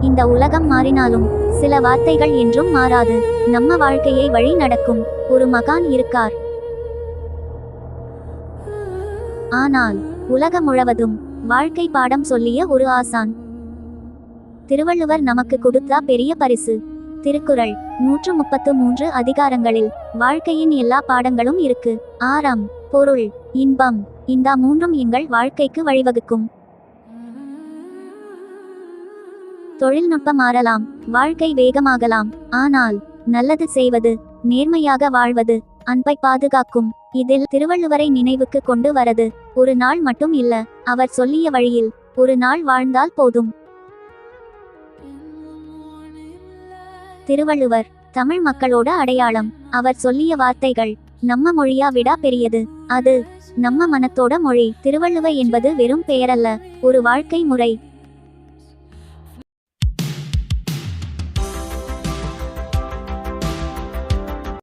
இந்த உலகம் மாறினாலும் சில வார்த்தைகள் என்றும் மாறாது. நம்ம வாழ்க்கையை வழி நடக்கும் ஒரு மகான் இருக்கார். ஆனால் உலகம் முழுவதும் வாழ்க்கை பாடம் சொல்லிய ஒரு ஆசான். திருவள்ளுவர் நமக்கு கொடுத்தா பெரிய பரிசு. திருக்குறள் 133 அதிகாரங்களில் வாழ்க்கையின் எல்லா பாடங்களும் இருக்கு. ஆறம், பொருள், இன்பம், இந்த மூன்றும் எங்கள் வாழ்க்கைக்கு வழிவகுக்கும். தொழில்நுட்பம் மாறலாம், வாழ்க்கை வேகமாகலாம், ஆனால் நல்லது செய்வது, நேர்மையாக வாழ்வது, அன்பை பாதுகாக்கும். இதில் திருவள்ளுவரை நினைவுக்கு கொண்டு வரது ஒரு நாள் மட்டும் இல்ல, அவர் சொல்லிய வழியில் ஒரு நாள் வாழ்ந்தால் போதும். திருவள்ளுவர் தமிழ் மக்களோட அடையாளம். அவர் சொல்லிய வார்த்தைகள் நம்ம மொழியா விட பெரியது. அது நம்ம மனத்தோட மொழி. திருவள்ளுவர் என்பது வெறும் பெயரல்ல, ஒரு வாழ்க்கை முறை.